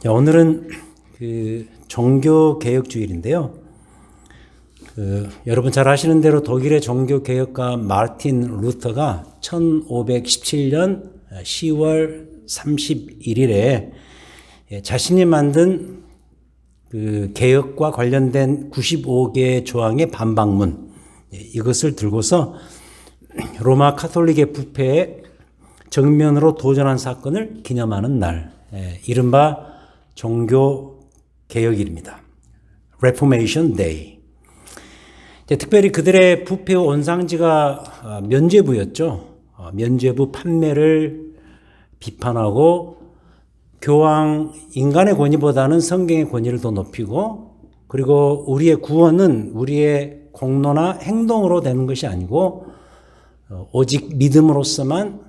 오늘은 종교개혁주일인데요. 여러분 잘 아시는 대로 독일의 종교개혁가 마르틴 루터가 1517년 10월 31일에 자신이 만든 개혁과 관련된 95개의 조항의 반박문, 이것을 들고서 로마 카톨릭의 부패에 정면으로 도전한 사건을 기념하는 날, 이른바 종교개혁일입니다. Reformation Day. 특별히 그들의 부패의 온상지가 면죄부였죠. 면죄부 판매를 비판하고 교황 인간의 권위보다는 성경의 권위를 더 높이고, 그리고 우리의 구원은 우리의 공로나 행동으로 되는 것이 아니고 오직 믿음으로서만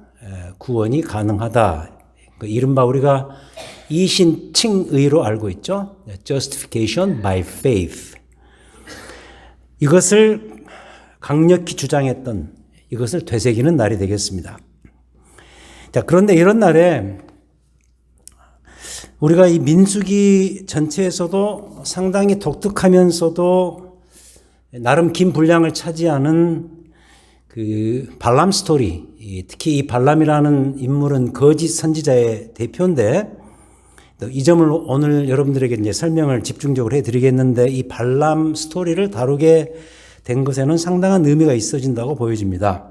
구원이 가능하다. 이른바 우리가 이신칭의로 알고 있죠. Justification by faith. 이것을 강력히 주장했던, 이것을 되새기는 날이 되겠습니다. 자, 그런데 이런 날에 우리가 이 민수기 전체에서도 상당히 독특하면서도 나름 긴 분량을 차지하는 발람 스토리, 특히 이 발람이라는 인물은 거짓 선지자의 대표인데, 이 점을 오늘 여러분들에게 이제 설명을 집중적으로 해드리겠는데, 이 발람 스토리를 다루게 된 것에는 상당한 의미가 있어진다고 보여집니다.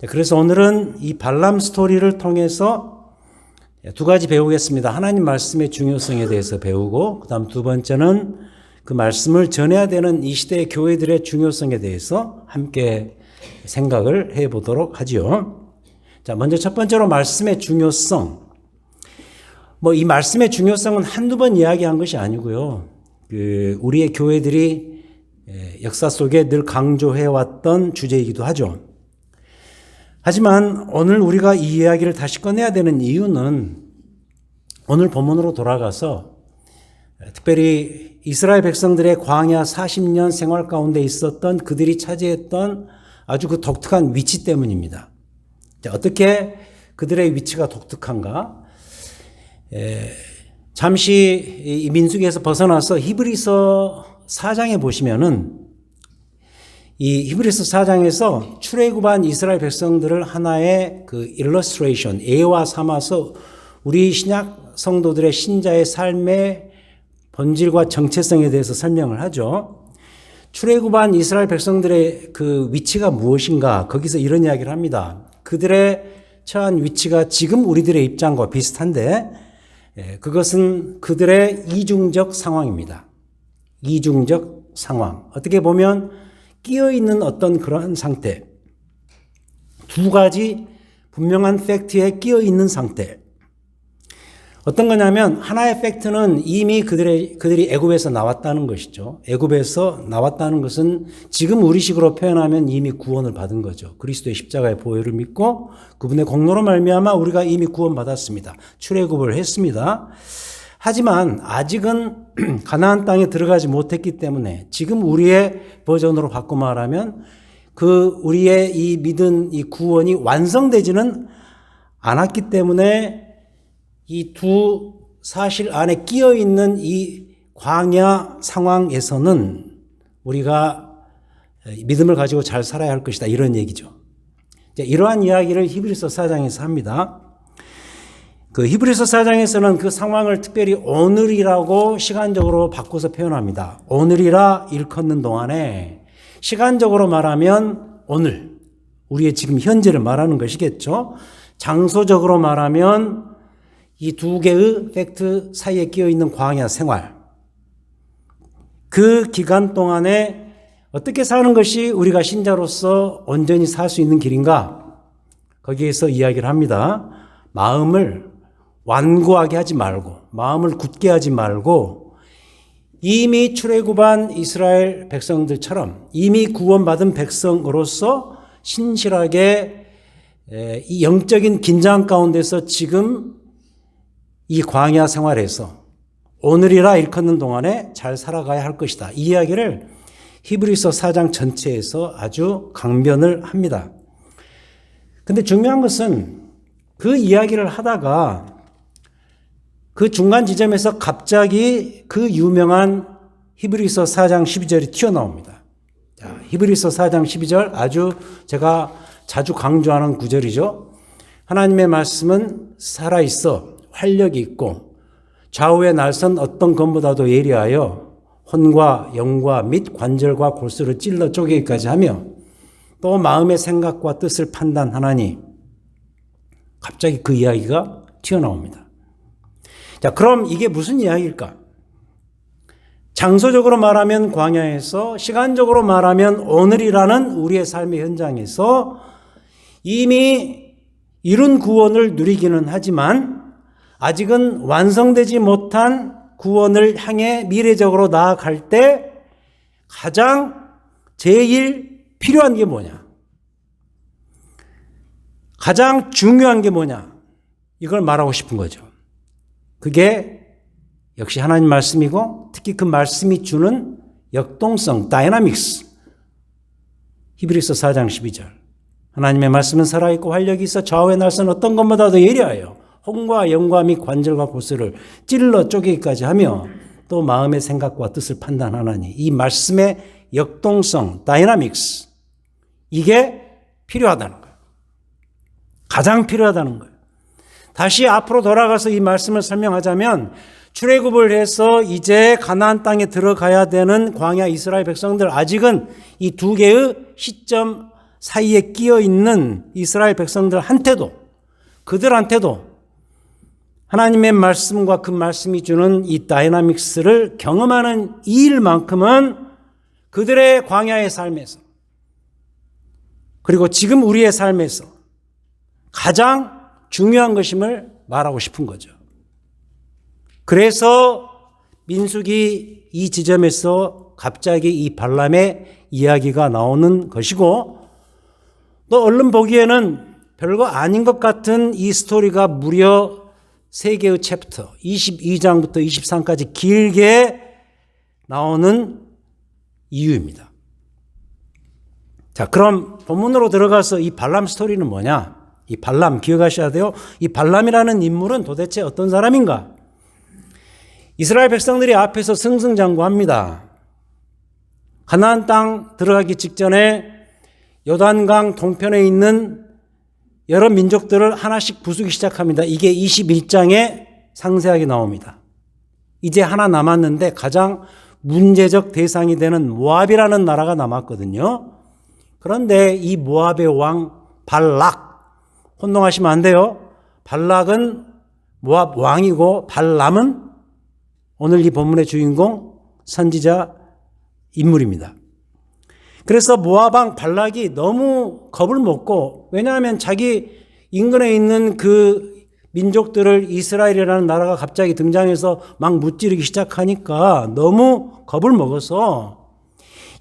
그래서 오늘은 이 발람 스토리를 통해서 두 가지 배우겠습니다. 하나님 말씀의 중요성에 대해서 배우고, 그 다음 두 번째는 그 말씀을 전해야 되는 이 시대의 교회들의 중요성에 대해서 함께 생각을 해보도록 하지요. 자, 먼저 첫 번째로 말씀의 중요성. 이 말씀의 중요성은 한두 번 이야기한 것이 아니고요. 우리의 교회들이 역사 속에 늘 강조해왔던 주제이기도 하죠. 하지만 오늘 우리가 이 이야기를 다시 꺼내야 되는 이유는 오늘 본문으로 돌아가서 특별히 이스라엘 백성들의 광야 40년 생활 가운데 있었던 그들이 차지했던 아주 그 독특한 위치 때문입니다. 자, 어떻게 그들의 위치가 독특한가? 잠시 이 민수기에서 벗어나서 히브리서 4장에 보시면은 이 히브리서 4장에서 출애굽한 이스라엘 백성들을 하나의 illustration, 예화 삼아서 우리 신약 성도들의 신자의 삶의 본질과 정체성에 대해서 설명을 하죠. 출애굽한 이스라엘 백성들의 그 위치가 무엇인가? 거기서 이런 이야기를 합니다. 그들의 처한 위치가 지금 우리들의 입장과 비슷한데, 그것은 그들의 이중적 상황입니다. 이중적 상황. 어떻게 보면 끼어있는 어떤 그런 상태. 두 가지 분명한 팩트에 끼어있는 상태. 어떤 거냐면, 하나의 팩트는 이미 그들이 애굽에서 나왔다는 것이죠. 애굽에서 나왔다는 것은 지금 우리식으로 표현하면 이미 구원을 받은 거죠. 그리스도의 십자가의 보혈을 믿고 그분의 공로로 말미암아 우리가 이미 구원받았습니다. 출애굽을 했습니다. 하지만 아직은 가나안 땅에 들어가지 못했기 때문에 지금 우리의 버전으로 바꿔 말하면 우리의 이 믿은 이 구원이 완성되지는 않았기 때문에 이 두 사실 안에 끼어 있는 이 광야 상황에서는 우리가 믿음을 가지고 잘 살아야 할 것이다, 이런 얘기죠. 이러한 이야기를 히브리서 4장에서 합니다. 히브리서 4장에서는 그 상황을 특별히 오늘이라고 시간적으로 바꿔서 표현합니다. 오늘이라 일컫는 동안에, 시간적으로 말하면 오늘, 우리의 지금 현재를 말하는 것이겠죠. 장소적으로 말하면 이 두 개의 팩트 사이에 끼어 있는 광야 생활. 그 기간 동안에 어떻게 사는 것이 우리가 신자로서 온전히 살 수 있는 길인가? 거기에서 이야기를 합니다. 마음을 완고하게 하지 말고, 마음을 굳게 하지 말고, 이미 출애굽한 이스라엘 백성들처럼 이미 구원받은 백성으로서 신실하게 이 영적인 긴장 가운데서 지금 이 광야 생활에서 오늘이라 일컫는 동안에 잘 살아가야 할 것이다. 이 이야기를 히브리서 4장 전체에서 아주 강변을 합니다. 근데 중요한 것은 그 이야기를 하다가 그 중간 지점에서 갑자기 그 유명한 히브리서 4장 12절이 튀어나옵니다. 자, 히브리서 4장 12절 아주 제가 자주 강조하는 구절이죠. 하나님의 말씀은 살아있어 활력이 있고 좌우의 날선 어떤 검보다도 예리하여 혼과 영과 및 관절과 골수를 찔러 쪼개기까지 하며 또 마음의 생각과 뜻을 판단하나니 갑자기 그 이야기가 튀어나옵니다. 자, 그럼 이게 무슨 이야기일까? 장소적으로 말하면 광야에서, 시간적으로 말하면 오늘이라는 우리의 삶의 현장에서 이미 이룬 구원을 누리기는 하지만 아직은 완성되지 못한 구원을 향해 미래적으로 나아갈 때 가장 제일 필요한 게 뭐냐? 가장 중요한 게 뭐냐? 이걸 말하고 싶은 거죠. 그게 역시 하나님 말씀이고 특히 그 말씀이 주는 역동성, 다이나믹스. 히브리서 4장 12절. 하나님의 말씀은 살아있고 활력이 있어 좌우의 날선 어떤 것보다도 예리하여 혼과 영과 및 관절과 골수를 찔러 쪼개기까지 하며 또 마음의 생각과 뜻을 판단하나니 이 말씀의 역동성, 다이나믹스. 이게 필요하다는 거예요. 가장 필요하다는 거예요. 다시 앞으로 돌아가서 이 말씀을 설명하자면 출애굽을 해서 이제 가나안 땅에 들어가야 되는 광야 이스라엘 백성들 아직은 이 두 개의 시점 사이에 끼어 있는 이스라엘 백성들한테도 그들한테도 하나님의 말씀과 그 말씀이 주는 이 다이나믹스를 경험하는 이 일만큼은 그들의 광야의 삶에서 그리고 지금 우리의 삶에서 가장 중요한 것임을 말하고 싶은 거죠. 그래서 민수기 이 지점에서 갑자기 이 발람의 이야기가 나오는 것이고 또 얼른 보기에는 별거 아닌 것 같은 이 스토리가 무려 3개의 챕터 22장부터 23까지 길게 나오는 이유입니다. 자, 그럼 본문으로 들어가서 이 발람 스토리는 뭐냐? 이 발람 기억하셔야 돼요. 이 발람이라는 인물은 도대체 어떤 사람인가? 이스라엘 백성들이 앞에서 승승장구합니다. 가나안 땅 들어가기 직전에 요단강 동편에 있는 여러 민족들을 하나씩 부수기 시작합니다. 이게 21장에 상세하게 나옵니다. 이제 하나 남았는데 가장 문제적 대상이 되는 모압이라는 나라가 남았거든요. 그런데 이 모압의 왕 발락, 혼동하시면 안 돼요. 발락은 모압 왕이고 발람은 오늘 이 본문의 주인공 선지자 인물입니다. 그래서 모압 왕 발락이 너무 겁을 먹고 왜냐하면 자기 인근에 있는 그 민족들을 이스라엘이라는 나라가 갑자기 등장해서 막 무찌르기 시작하니까 너무 겁을 먹어서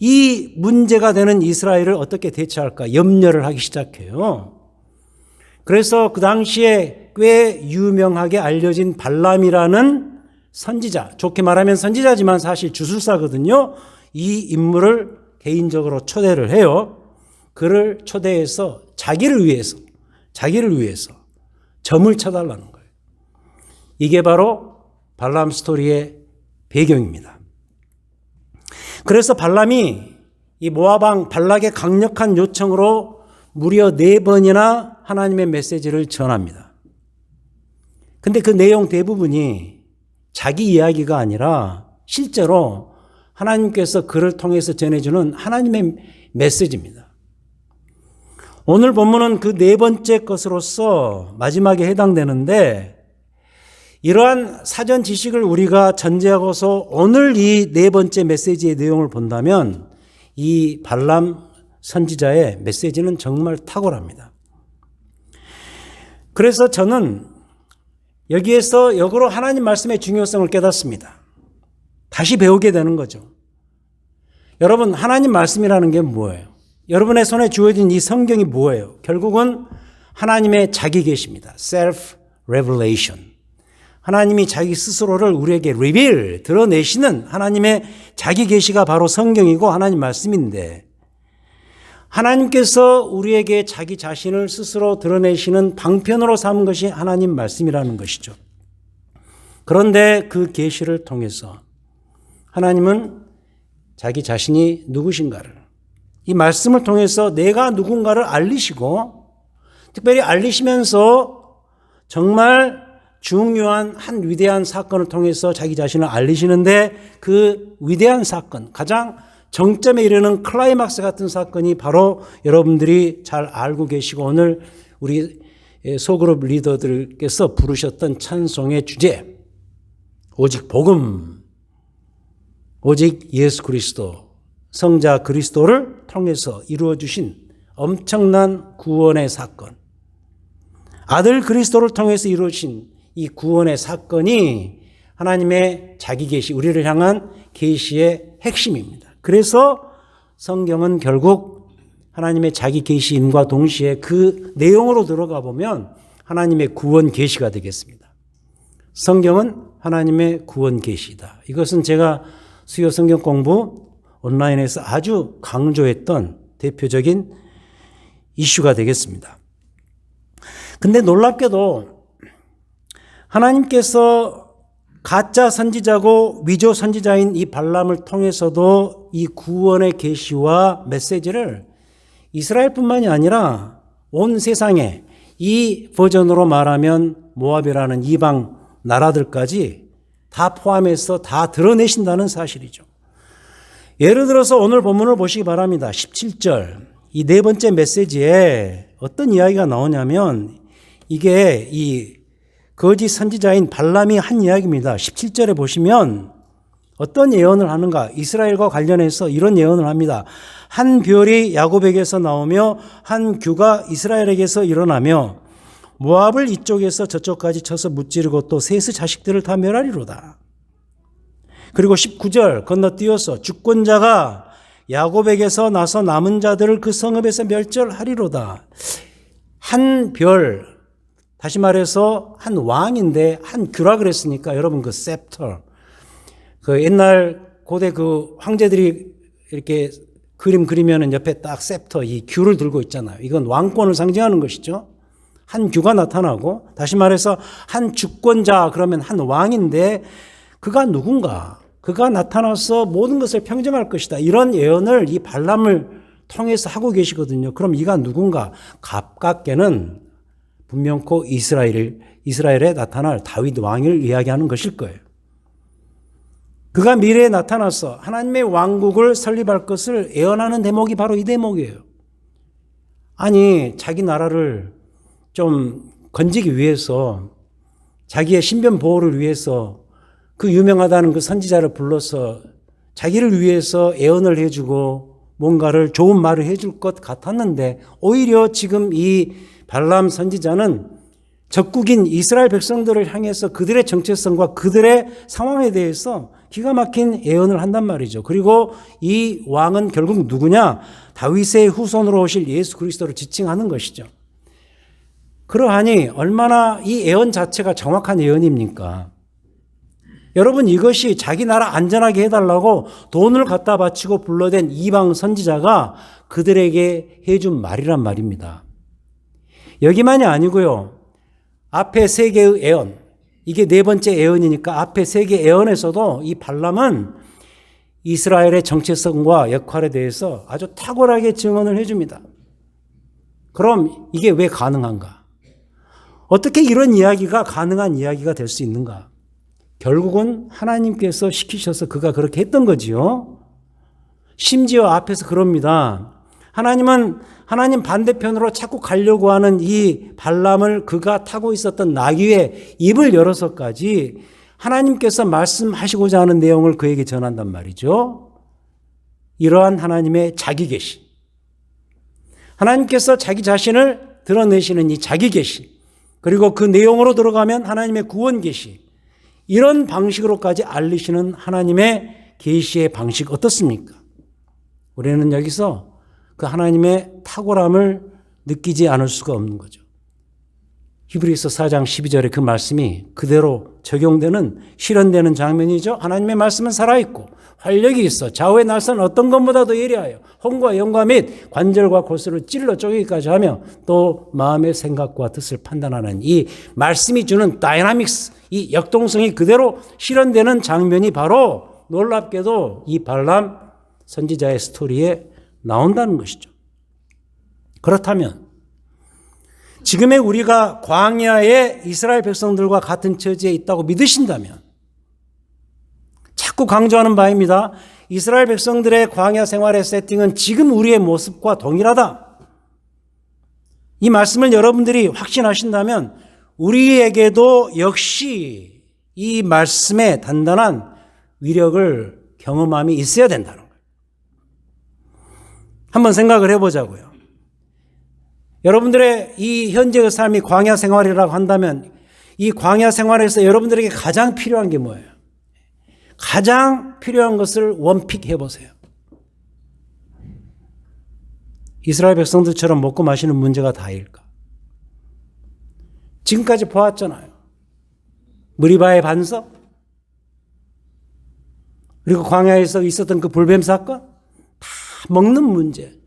이 문제가 되는 이스라엘을 어떻게 대처할까 염려를 하기 시작해요. 그래서 그 당시에 꽤 유명하게 알려진 발람이라는 선지자, 좋게 말하면 선지자지만 사실 주술사거든요. 이 인물을 개인적으로 초대를 해요. 그를 초대해서 자기를 위해서 점을 쳐달라는 거예요. 이게 바로 발람 스토리의 배경입니다. 그래서 발람이 이 모압 왕 발락의 강력한 요청으로 무려 4번이나 하나님의 메시지를 전합니다. 근데 그 내용 대부분이 자기 이야기가 아니라 실제로 하나님께서 그를 통해서 전해주는 하나님의 메시지입니다. 오늘 본문은 그 4번째 것으로서 마지막에 해당되는데 이러한 사전 지식을 우리가 전제하고서 오늘 이 4번째 메시지의 내용을 본다면 이 발람 선지자의 메시지는 정말 탁월합니다. 그래서 저는 여기에서 역으로 하나님 말씀의 중요성을 깨닫습니다. 다시 배우게 되는 거죠. 여러분, 하나님 말씀이라는 게 뭐예요? 여러분의 손에 주어진 이 성경이 뭐예요? 결국은 하나님의 자기 계시입니다. Self Revelation. 하나님이 자기 스스로를 우리에게 reveal, 드러내시는 하나님의 자기 계시가 바로 성경이고 하나님 말씀인데 하나님께서 우리에게 자기 자신을 스스로 드러내시는 방편으로 삼은 것이 하나님 말씀이라는 것이죠. 그런데 그 계시를 통해서 하나님은 자기 자신이 누구신가를, 이 말씀을 통해서 내가 누군가를 알리시고, 특별히 알리시면서 정말 중요한 한 위대한 사건을 통해서 자기 자신을 알리시는데, 그 위대한 사건, 가장 정점에 이르는 클라이막스 같은 사건이 바로 여러분들이 잘 알고 계시고 오늘 우리 소그룹 리더들께서 부르셨던 찬송의 주제, 오직 복음, 오직 예수 그리스도, 성자 그리스도를 통해서 이루어주신 엄청난 구원의 사건, 아들 그리스도를 통해서 이루어진 이 구원의 사건이 하나님의 자기 계시, 우리를 향한 계시의 핵심입니다. 그래서 성경은 결국 하나님의 자기 계시임과 동시에 그 내용으로 들어가 보면 하나님의 구원 계시가 되겠습니다. 성경은 하나님의 구원 계시다. 이것은 제가 수요 성경 공부 온라인에서 아주 강조했던 대표적인 이슈가 되겠습니다. 근데 놀랍게도 하나님께서 가짜 선지자고 위조 선지자인 이 발람을 통해서도 이 구원의 계시와 메시지를 이스라엘뿐만이 아니라 온 세상에, 이 버전으로 말하면 모압이라는 이방 나라들까지 다 포함해서 다 드러내신다는 사실이죠. 예를 들어서 오늘 본문을 보시기 바랍니다. 17절, 이 네 번째 메시지에 어떤 이야기가 나오냐면 이게 이 거짓 선지자인 발람이 한 이야기입니다. 17절에 보시면 어떤 예언을 하는가? 이스라엘과 관련해서 이런 예언을 합니다. 한 별이 야곱에게서 나오며 한 규가 이스라엘에게서 일어나며 모압을 이쪽에서 저쪽까지 쳐서 무찌르고 또 셋의 자식들을 다 멸하리로다. 그리고 19절 건너뛰어서 주권자가 야곱에게서 나서 남은 자들을 그 성읍에서 멸절하리로다. 한 별, 다시 말해서 한 왕인데 한 규라 그랬으니까 여러분 그 셉터, 그 옛날 고대 그 황제들이 이렇게 그림 그리면은 옆에 딱 셉터, 이 규를 들고 있잖아요. 이건 왕권을 상징하는 것이죠. 한 규가 나타나고, 다시 말해서 한 주권자, 그러면 한 왕인데 그가 누군가? 그가 나타나서 모든 것을 평정할 것이다. 이런 예언을 이 발람을 통해서 하고 계시거든요. 그럼 이가 누군가? 가깝게는 분명코 이스라엘에 나타날 다윗 왕을 이야기하는 것일 거예요. 그가 미래에 나타나서 하나님의 왕국을 설립할 것을 예언하는 대목이 바로 이 대목이에요. 아니, 자기 나라를 좀 건지기 위해서, 자기의 신변 보호를 위해서 그 유명하다는 그 선지자를 불러서 자기를 위해서 예언을 해주고 뭔가를 좋은 말을 해줄 것 같았는데, 오히려 지금 이 발람 선지자는 적국인 이스라엘 백성들을 향해서 그들의 정체성과 그들의 상황에 대해서 기가 막힌 예언을 한단 말이죠. 그리고 이 왕은 결국 누구냐? 다윗의 후손으로 오실 예수 그리스도를 지칭하는 것이죠. 그러하니 얼마나 이 예언 자체가 정확한 예언입니까? 여러분, 이것이 자기 나라 안전하게 해달라고 돈을 갖다 바치고 불러댄 이방 선지자가 그들에게 해준 말이란 말입니다. 여기만이 아니고요. 앞에 세 개의 예언, 이게 네 번째 예언이니까 앞에 세 개의 예언에서도 이 발람은 이스라엘의 정체성과 역할에 대해서 아주 탁월하게 증언을 해줍니다. 그럼 이게 왜 가능한가? 어떻게 이런 이야기가 가능한 이야기가 될 수 있는가? 결국은 하나님께서 시키셔서 그가 그렇게 했던 거지요. 심지어 앞에서 그럽니다. 하나님은 하나님 반대편으로 자꾸 가려고 하는 이 발람을 그가 타고 있었던 나귀의 입을 열어서까지 하나님께서 말씀하시고자 하는 내용을 그에게 전한단 말이죠. 이러한 하나님의 자기 계시, 하나님께서 자기 자신을 드러내시는 이 자기 계시, 그리고 그 내용으로 들어가면 하나님의 구원 계시, 이런 방식으로까지 알리시는 하나님의 계시의 방식 어떻습니까? 우리는 여기서 그 하나님의 탁월함을 느끼지 않을 수가 없는 거죠. 히브리서 4장 12절에 그 말씀이 그대로 적용되는 실현되는 장면이죠. 하나님의 말씀은 살아있고 활력이 있어 좌우의 날선 어떤 것보다도 예리하여 혼과 영과 및 관절과 골수를 찔러 쪼개기까지 하며 또 마음의 생각과 뜻을 판단하는 이 말씀이 주는 다이나믹스, 이 역동성이 그대로 실현되는 장면이 바로 놀랍게도 이 발람 선지자의 스토리에 나온다는 것이죠. 그렇다면 지금의 우리가 광야의 이스라엘 백성들과 같은 처지에 있다고 믿으신다면 자꾸 강조하는 바입니다. 이스라엘 백성들의 광야 생활의 세팅은 지금 우리의 모습과 동일하다. 이 말씀을 여러분들이 확신하신다면 우리에게도 역시 이 말씀의 단단한 위력을 경험함이 있어야 된다는 거예요. 한번 생각을 해보자고요. 여러분들의 이 현재의 삶이 광야 생활이라고 한다면 이 광야 생활에서 여러분들에게 가장 필요한 게 뭐예요? 가장 필요한 것을 원픽해 보세요. 이스라엘 백성들처럼 먹고 마시는 문제가 다일까? 지금까지 보았잖아요. 무리바의 반석, 그리고 광야에서 있었던 그 불뱀 사건, 다 먹는 문제,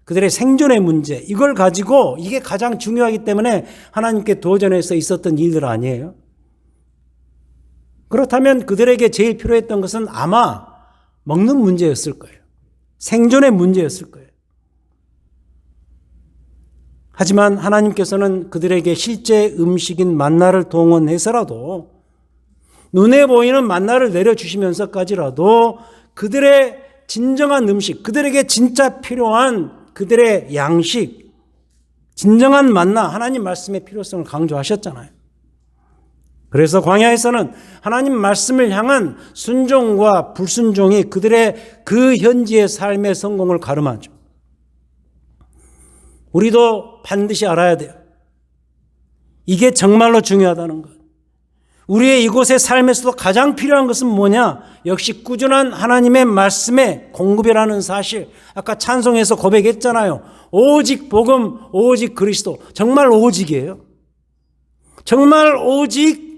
그들의 생존의 문제, 이걸 가지고 이게 가장 중요하기 때문에 하나님께 도전해서 있었던 일들 아니에요? 그렇다면 그들에게 제일 필요했던 것은 아마 먹는 문제였을 거예요. 생존의 문제였을 거예요. 하지만 하나님께서는 그들에게 실제 음식인 만나를 동원해서라도 눈에 보이는 만나를 내려주시면서까지라도 그들의 진정한 음식, 그들에게 진짜 필요한 그들의 양식, 진정한 만나, 하나님 말씀의 필요성을 강조하셨잖아요. 그래서 광야에서는 하나님 말씀을 향한 순종과 불순종이 그들의 그 현지의 삶의 성공을 가름하죠. 우리도 반드시 알아야 돼요. 이게 정말로 중요하다는 것. 우리의 이곳의 삶에서도 가장 필요한 것은 뭐냐? 역시 꾸준한 하나님의 말씀의 공급이라는 사실. 아까 찬송에서 고백했잖아요. 오직 복음, 오직 그리스도. 정말 오직이에요. 정말 오직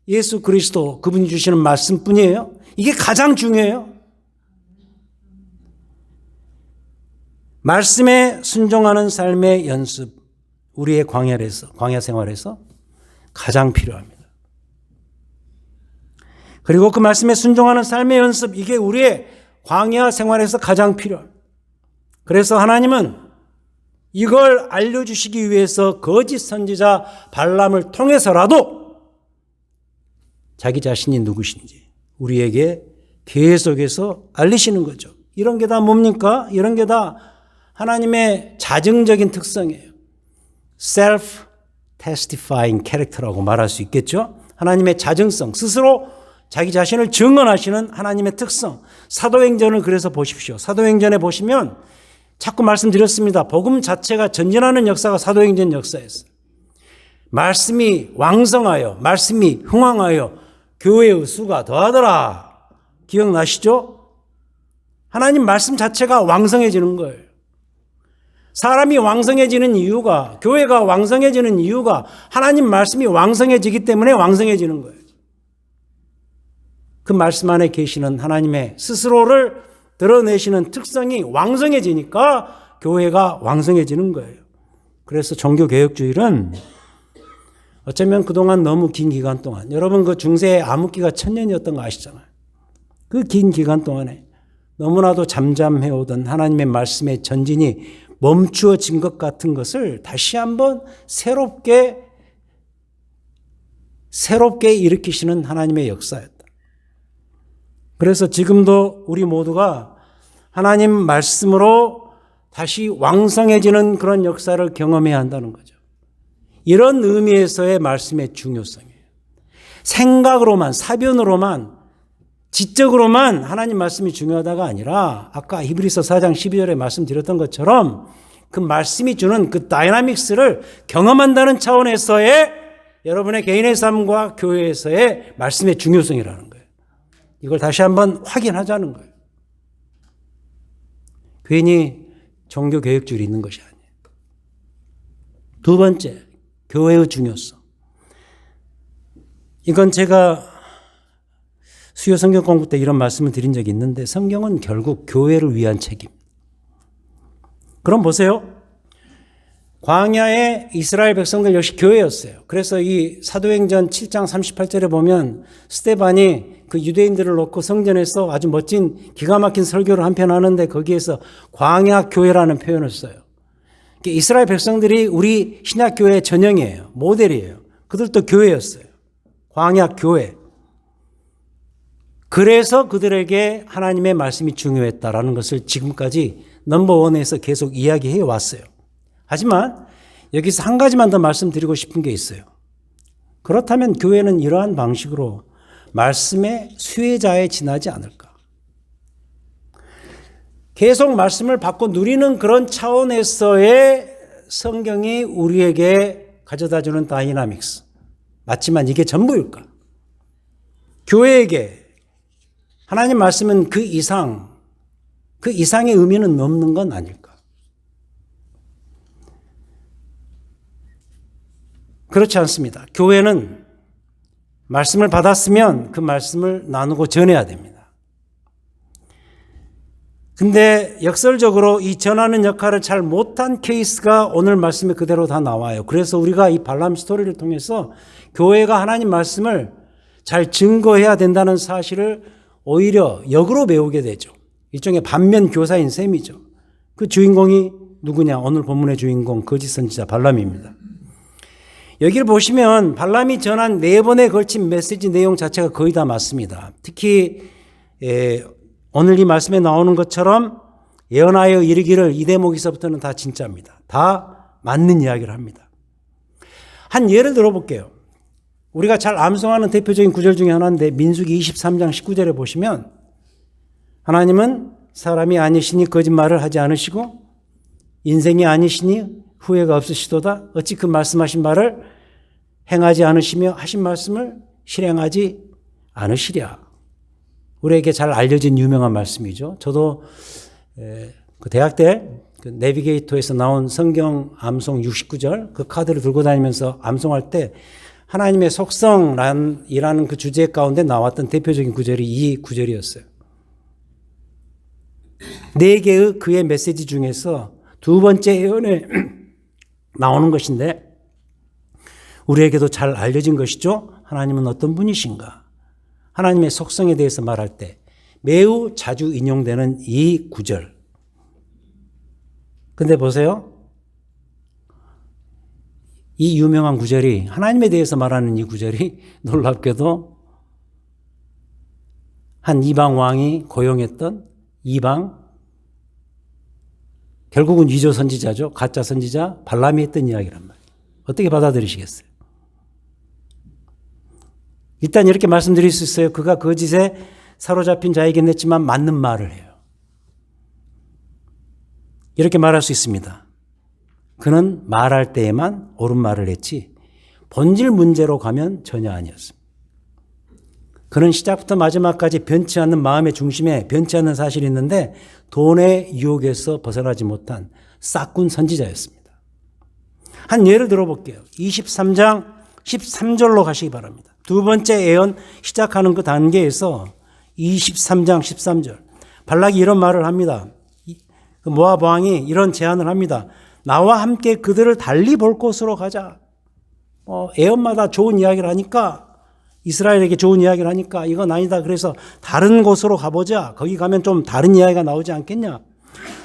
예수 그리스도, 그분이 주시는 말씀뿐이에요. 이게 가장 중요해요. 말씀에 순종하는 삶의 연습, 우리의 광야 생활에서 가장 필요합니다. 그리고 그 말씀에 순종하는 삶의 연습, 이게 우리의 광야 생활에서 가장 필요합니다. 그래서 하나님은 이걸 알려주시기 위해서 거짓 선지자 발람을 통해서라도 자기 자신이 누구신지 우리에게 계속해서 알리시는 거죠. 이런 게 다 뭡니까? 이런 게 다 하나님의 자증적인 특성이에요. self-testifying character라고 말할 수 있겠죠. 하나님의 자증성, 스스로 자기 자신을 증언하시는 하나님의 특성. 사도행전을 그래서 보십시오. 사도행전에 보시면 자꾸 말씀드렸습니다. 복음 자체가 전진하는 역사가 사도행전 역사였어요. 말씀이 왕성하여, 말씀이 흥왕하여 교회의 수가 더하더라. 기억나시죠? 하나님 말씀 자체가 왕성해지는 거예요. 사람이 왕성해지는 이유가, 교회가 왕성해지는 이유가 하나님 말씀이 왕성해지기 때문에 왕성해지는 거예요. 그 말씀 안에 계시는 하나님의 스스로를 드러내시는 특성이 왕성해지니까 교회가 왕성해지는 거예요. 그래서 종교개혁주의는 어쩌면 그동안 너무 긴 기간 동안, 여러분 그 중세의 암흑기가 1000년이었던 거 아시잖아요. 그 긴 기간 동안에 너무나도 잠잠해오던 하나님의 말씀의 전진이 멈추어진 것 같은 것을 다시 한번 새롭게 일으키시는 하나님의 역사였다. 그래서 지금도 우리 모두가 하나님 말씀으로 다시 왕성해지는 그런 역사를 경험해야 한다는 거죠. 이런 의미에서의 말씀의 중요성이에요. 생각으로만, 사변으로만, 지적으로만 하나님 말씀이 중요하다가 아니라 아까 히브리서 4장 12절에 말씀드렸던 것처럼 그 말씀이 주는 그 다이나믹스를 경험한다는 차원에서의 여러분의 개인의 삶과 교회에서의 말씀의 중요성이라는 거예요. 이걸 다시 한번 확인하자는 거예요. 괜히 종교개혁주의를 있는 것이 아니에요. 두 번째, 교회의 중요성. 이건 제가 수요 성경 공부 때 이런 말씀을 드린 적이 있는데 성경은 결국 교회를 위한 책임. 그럼 보세요. 광야의 이스라엘 백성들 역시 교회였어요. 그래서 이 사도행전 7장 38절에 보면 스데반이 그 유대인들을 놓고 성전에서 아주 멋진 기가 막힌 설교를 한편 하는데 거기에서 광야 교회라는 표현을 써요. 이스라엘 백성들이 우리 신약 교회의 전형이에요. 모델이에요. 그들도 교회였어요. 광야 교회. 그래서 그들에게 하나님의 말씀이 중요했다라는 것을 지금까지 넘버원에서 계속 이야기해 왔어요. 하지만 여기서 한 가지만 더 말씀드리고 싶은 게 있어요. 그렇다면 교회는 이러한 방식으로 말씀의 수혜자에 지나지 않을까? 계속 말씀을 받고 누리는 그런 차원에서의 성경이 우리에게 가져다주는 다이나믹스. 맞지만 이게 전부일까? 교회에게 하나님 말씀은 그 이상의 의미는 넘는 건 아닐까? 그렇지 않습니다. 교회는 말씀을 받았으면 그 말씀을 나누고 전해야 됩니다. 근데 역설적으로 이 전하는 역할을 잘 못한 케이스가 오늘 말씀에 그대로 다 나와요. 그래서 우리가 이 발람 스토리를 통해서 교회가 하나님 말씀을 잘 증거해야 된다는 사실을 오히려 역으로 배우게 되죠. 일종의 반면 교사인 셈이죠. 그 주인공이 누구냐? 오늘 본문의 주인공 거짓 선지자 발람입니다. 여기를 보시면 발람이 전한 4번에 걸친 메시지 내용 자체가 거의 다 맞습니다. 특히 오늘 이 말씀에 나오는 것처럼 예언하여 이르기를 이 대목에서부터는 다 진짜입니다. 다 맞는 이야기를 합니다. 한 예를 들어볼게요. 우리가 잘 암송하는 대표적인 구절 중에 하나인데 민수기 23장 19절에 보시면 하나님은 사람이 아니시니 거짓말을 하지 않으시고 인생이 아니시니 후회가 없으시도다. 어찌 그 말씀하신 말을 행하지 않으시며 하신 말씀을 실행하지 않으시랴. 우리에게 잘 알려진 유명한 말씀이죠. 저도 그 대학 때 그 내비게이터에서 나온 성경 암송 69절 그 카드를 들고 다니면서 암송할 때 하나님의 속성이라는 그 주제 가운데 나왔던 대표적인 구절이 이 구절이었어요. 4개의 그의 메시지 중에서 두 번째 예언에 나오는 것인데 우리에게도 잘 알려진 것이죠. 하나님은 어떤 분이신가? 하나님의 속성에 대해서 말할 때 매우 자주 인용되는 이 구절. 근데 보세요. 이 유명한 구절이 하나님에 대해서 말하는 이 구절이 놀랍게도 한 이방 왕이 고용했던 이방 결국은 위조 선지자죠. 가짜 선지자 발람이 했던 이야기란 말이에요. 어떻게 받아들이시겠어요? 일단 이렇게 말씀드릴 수 있어요. 그가 거짓에 사로잡힌 자이긴 했지만 맞는 말을 해요. 이렇게 말할 수 있습니다. 그는 말할 때에만 옳은 말을 했지 본질 문제로 가면 전혀 아니었습니다. 그는 시작부터 마지막까지 변치 않는 마음의 중심에 변치 않는 사실이 있는데 돈의 유혹에서 벗어나지 못한 싹군 선지자였습니다. 한 예를 들어볼게요. 23장 13절로 가시기 바랍니다. 두 번째 예언 시작하는 그 단계에서 23장 13절 발락이 이런 말을 합니다. 모압 왕이 이런 제안을 합니다. 나와 함께 그들을 달리 볼 곳으로 가자. 예언마다 좋은 이야기를 하니까 이스라엘에게 좋은 이야기를 하니까 이건 아니다. 그래서 다른 곳으로 가보자. 거기 가면 좀 다른 이야기가 나오지 않겠냐.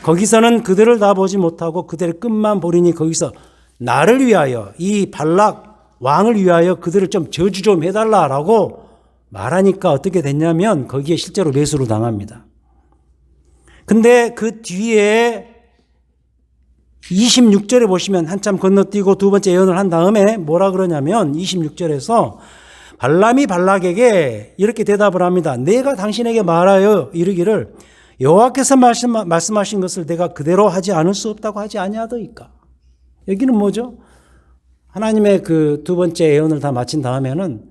거기서는 그들을 다 보지 못하고 그들의 끝만 보리니 거기서 나를 위하여 이 발락 왕을 위하여 그들을 좀 저주 좀 해달라라고 말하니까 어떻게 됐냐면 거기에 실제로 매수를 당합니다. 근데 그 뒤에 26절에 보시면 한참 건너뛰고 두 번째 예언을 한 다음에 뭐라 그러냐면 26절에서 발람이 발락에게 이렇게 대답을 합니다. 내가 당신에게 말하여 이르기를 여호와께서 말씀하신 것을 내가 그대로 하지 않을 수 없다고 하지 아니하더이까. 여기는 뭐죠? 하나님의 그 두 번째 예언을 다 마친 다음에는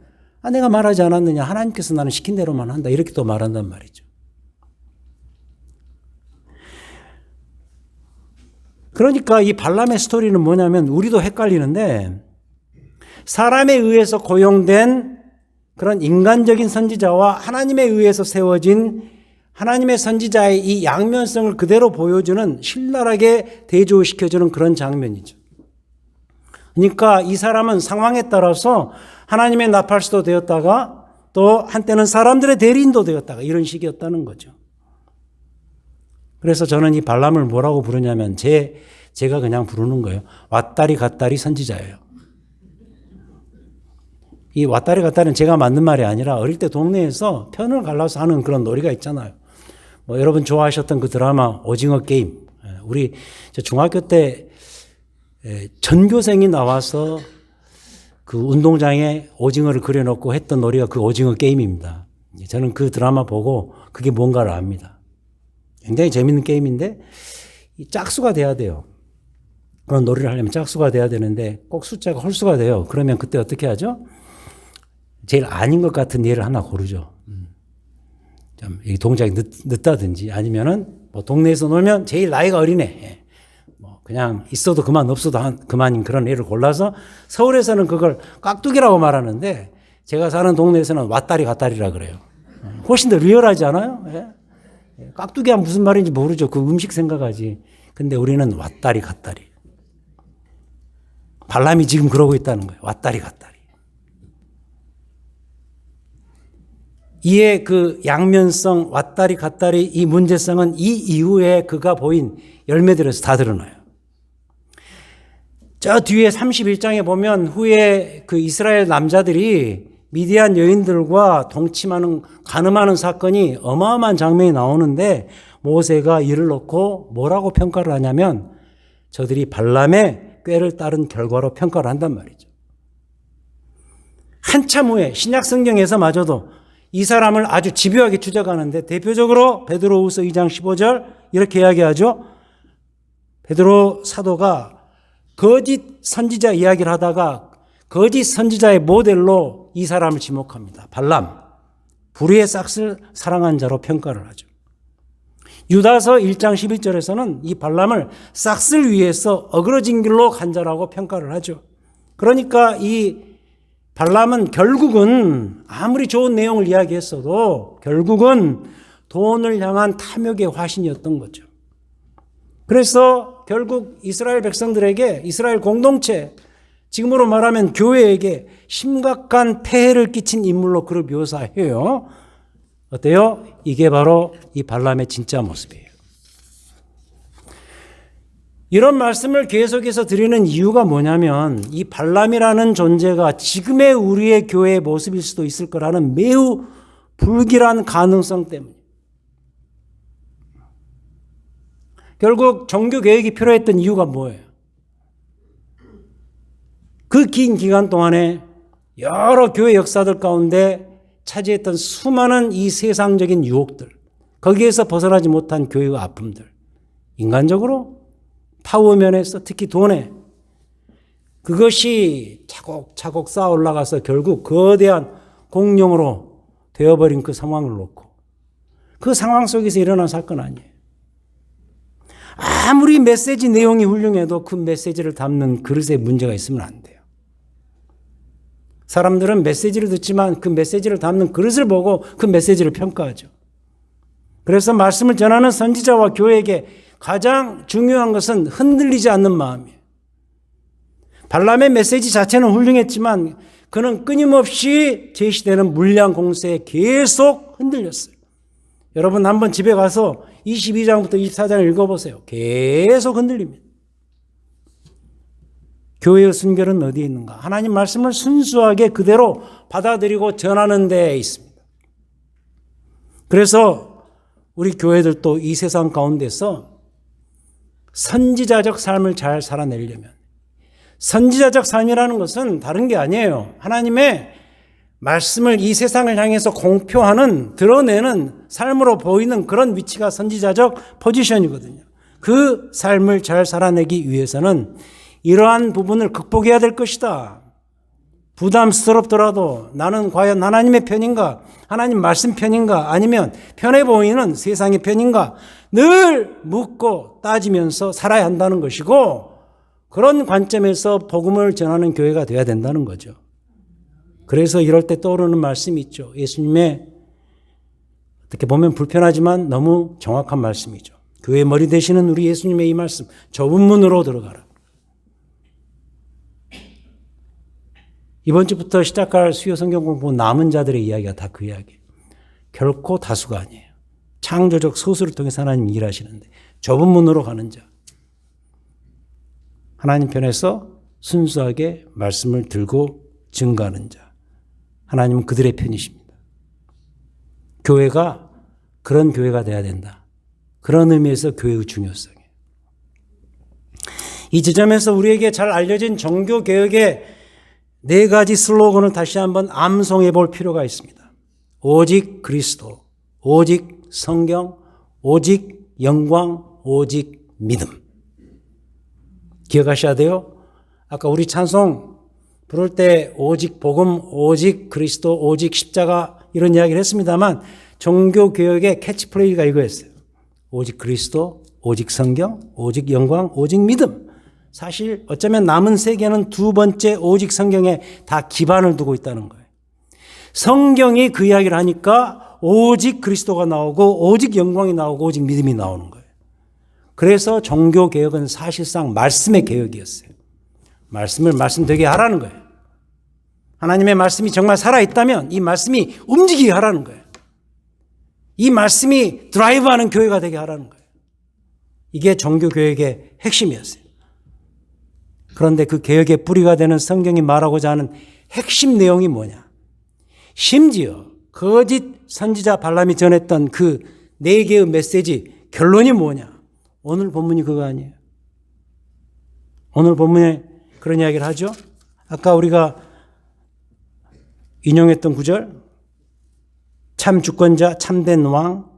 내가 말하지 않았느냐. 하나님께서 나는 시킨 대로만 한다. 이렇게 또 말한단 말이죠. 그러니까 이 발람의 스토리는 뭐냐면 우리도 헷갈리는데 사람에 의해서 고용된 그런 인간적인 선지자와 하나님에 의해서 세워진 하나님의 선지자의 이 양면성을 그대로 보여주는 신랄하게 대조시켜주는 그런 장면이죠. 그러니까 이 사람은 상황에 따라서 하나님의 나팔수도 되었다가 또 한때는 사람들의 대리인도 되었다가 이런 식이었다는 거죠. 그래서 저는 이 발람을 뭐라고 부르냐면 제가 그냥 부르는 거예요. 왔다리 갔다리 선지자예요. 이 왔다리 갔다리는 제가 만든 말이 아니라 어릴 때 동네에서 편을 갈라서 하는 그런 놀이가 있잖아요. 뭐 여러분 좋아하셨던 그 드라마 오징어 게임. 우리 중학교 때 전교생이 나와서 그 운동장에 오징어를 그려놓고 했던 놀이가 그 오징어 게임입니다. 저는 그 드라마 보고 그게 뭔가를 압니다. 굉장히 재밌는 게임인데 짝수가 돼야 돼요. 그런 놀이를 하려면 짝수가 돼야 되는데 꼭 숫자가 홀수가 돼요. 그러면 그때 어떻게 하죠? 제일 아닌 것 같은 예를 하나 고르죠. 좀 이 동작이 늦다든지 아니면은 뭐 동네에서 놀면 제일 나이가 어리네. 뭐 그냥 있어도 그만 없어도 그만인 그런 애를 골라서 서울에서는 그걸 깍두기라고 말하는데 제가 사는 동네에서는 왔다리 갔다리라 그래요. 훨씬 더 리얼하지 않아요? 예? 깍두기가 무슨 말인지 모르죠. 그 음식 생각하지. 근데 우리는 왔다리 갔다리. 발람이 지금 그러고 있다는 거예요. 왔다리 갔다리. 이에 그 양면성, 왔다리 갔다리 이 문제성은 이 이후에 그가 보인 열매들에서 다 드러나요. 저 뒤에 31장에 보면 후에 그 이스라엘 남자들이 미디안 여인들과 동침하는 간음하는 사건이 어마어마한 장면이 나오는데 모세가 이를 놓고 뭐라고 평가를 하냐면 저들이 발람의 꾀를 따른 결과로 평가를 한단 말이죠. 한참 후에 신약 성경에서마저도 이 사람을 아주 집요하게 추적하는데 대표적으로 베드로후서 2장 15절 이렇게 이야기하죠. 베드로 사도가 거짓 선지자 이야기를 하다가 거짓 선지자의 모델로 이 사람을 지목합니다. 발람, 불의의 싹을 사랑한 자로 평가를 하죠. 유다서 1장 11절에서는 이 발람을 싹을 위해서 어그러진 길로 간 자라고 평가를 하죠. 그러니까 이 발람은 결국은 아무리 좋은 내용을 이야기했어도 결국은 돈을 향한 탐욕의 화신이었던 거죠. 그래서 결국 이스라엘 백성들에게 이스라엘 공동체, 지금으로 말하면 교회에게 심각한 폐해를 끼친 인물로 그를 묘사해요. 어때요? 이게 바로 이 발람의 진짜 모습이에요. 이런 말씀을 계속해서 드리는 이유가 뭐냐면 이 발람이라는 존재가 지금의 우리의 교회의 모습일 수도 있을 거라는 매우 불길한 가능성 때문에 결국 종교개혁이 필요했던 이유가 뭐예요? 그 긴 기간 동안에 여러 교회 역사들 가운데 차지했던 수많은 이 세상적인 유혹들, 거기에서 벗어나지 못한 교회의 아픔들, 인간적으로 파워 면에서 특히 돈에 그것이 차곡차곡 쌓아 올라가서 결국 거대한 공룡으로 되어버린 그 상황을 놓고 그 상황 속에서 일어난 사건 아니에요. 아무리 메시지 내용이 훌륭해도 그 메시지를 담는 그릇에 문제가 있으면 안 돼요. 사람들은 메시지를 듣지만 그 메시지를 담는 그릇을 보고 그 메시지를 평가하죠. 그래서 말씀을 전하는 선지자와 교회에게 가장 중요한 것은 흔들리지 않는 마음이에요. 발람의 메시지 자체는 훌륭했지만 그는 끊임없이 제시되는 물량 공세에 계속 흔들렸어요. 여러분 한번 집에 가서 22장부터 24장을 읽어보세요. 계속 흔들립니다. 교회의 순결은 어디에 있는가? 하나님 말씀을 순수하게 그대로 받아들이고 전하는 데에 있습니다. 그래서 우리 교회들도 이 세상 가운데서 선지자적 삶을 잘 살아내려면 선지자적 삶이라는 것은 다른 게 아니에요. 하나님의 말씀을 이 세상을 향해서 공표하는 드러내는 삶으로 보이는 그런 위치가 선지자적 포지션이거든요. 그 삶을 잘 살아내기 위해서는 이러한 부분을 극복해야 될 것이다. 부담스럽더라도 나는 과연 하나님의 편인가? 하나님 말씀 편인가? 아니면 편해 보이는 세상의 편인가? 늘 묻고 따지면서 살아야 한다는 것이고 그런 관점에서 복음을 전하는 교회가 되어야 된다는 거죠. 그래서 이럴 때 떠오르는 말씀이 있죠. 예수님의 어떻게 보면 불편하지만 너무 정확한 말씀이죠. 교회 머리 되시는 우리 예수님의 이 말씀, 좁은 문으로 들어가라. 이번 주부터 시작할 수요 성경 공부 남은 자들의 이야기가 다 그 이야기예요. 결코 다수가 아니에요. 창조적 소수를 통해서 하나님 일하시는데 좁은 문으로 가는 자. 하나님 편에서 순수하게 말씀을 들고 증거하는 자. 하나님은 그들의 편이십니다. 교회가 그런 교회가 돼야 된다. 그런 의미에서 교회의 중요성이에요. 이 지점에서 우리에게 잘 알려진 종교개혁의 4가지 슬로건을 다시 한번 암송해 볼 필요가 있습니다. 오직 그리스도, 오직 성경, 오직 영광, 오직 믿음. 기억하셔야 돼요. 아까 우리 찬송 부를 때 오직 복음, 오직 그리스도, 오직 십자가 이런 이야기를 했습니다만 종교개혁의 캐치프레이즈가 이거였어요. 오직 그리스도, 오직 성경, 오직 영광, 오직 믿음. 사실 어쩌면 남은 3개는 두 번째 오직 성경에 다 기반을 두고 있다는 거예요. 성경이 그 이야기를 하니까 오직 그리스도가 나오고 오직 영광이 나오고 오직 믿음이 나오는 거예요. 그래서 종교개혁은 사실상 말씀의 개혁이었어요. 말씀을 말씀되게 하라는 거예요. 하나님의 말씀이 정말 살아있다면 이 말씀이 움직이게 하라는 거예요. 이 말씀이 드라이브하는 교회가 되게 하라는 거예요. 이게 종교개혁의 핵심이었어요. 그런데 그 개혁의 뿌리가 되는 성경이 말하고자 하는 핵심 내용이 뭐냐? 심지어 거짓 선지자 발람이 전했던 그 4개의 메시지 결론이 뭐냐? 오늘 본문이 그거 아니에요. 오늘 본문에 그런 이야기를 하죠. 아까 우리가 인용했던 구절, 참 주권자, 참된 왕,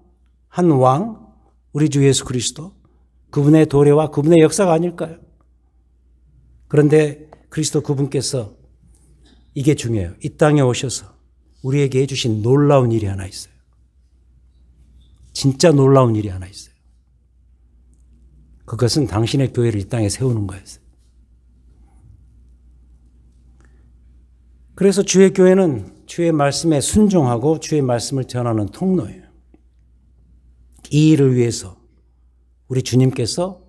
한 왕, 우리 주 예수 그리스도, 그분의 도래와 그분의 역사가 아닐까요? 그런데 그리스도 그분께서 이게 중요해요. 이 땅에 오셔서 우리에게 해주신 놀라운 일이 하나 있어요. 진짜 놀라운 일이 하나 있어요. 그것은 당신의 교회를 이 땅에 세우는 거였어요. 그래서 주의 교회는 주의 말씀에 순종하고 주의 말씀을 전하는 통로예요. 이 일을 위해서 우리 주님께서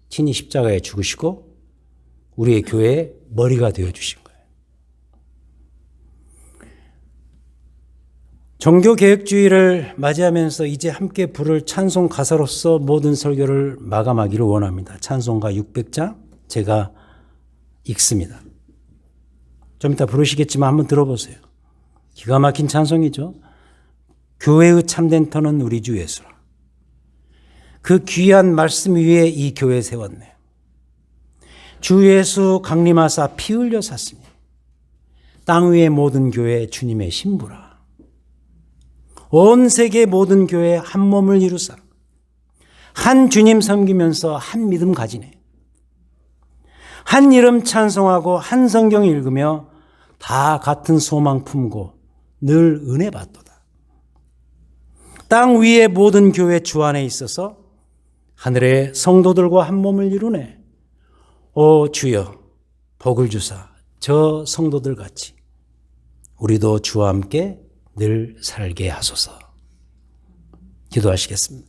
친히 십자가에 죽으시고 우리의 교회의 머리가 되어주신 거예요. 종교개혁주의를 맞이하면서 이제 함께 부를 찬송 가사로서 모든 설교를 마감하기를 원합니다. 찬송가 600장 제가 읽습니다. 좀 이따 부르시겠지만 한번 들어보세요. 기가 막힌 찬송이죠. 교회의 참된 터는 우리 주 예수라. 그 귀한 말씀 위에 이 교회 세웠네. 주 예수 강림하사 피 흘려 샀으니 땅 위의 모든 교회 주님의 신부라. 온 세계 모든 교회 한 몸을 이루사 한 주님 섬기면서 한 믿음 가지네. 한 이름 찬송하고 한 성경 읽으며 다 같은 소망 품고 늘 은혜 받도다. 땅 위의 모든 교회 주 안에 있어서 하늘의 성도들과 한 몸을 이루네. 오 주여 복을 주사 저 성도들 같이 우리도 주와 함께 늘 살게 하소서. 기도하시겠습니다.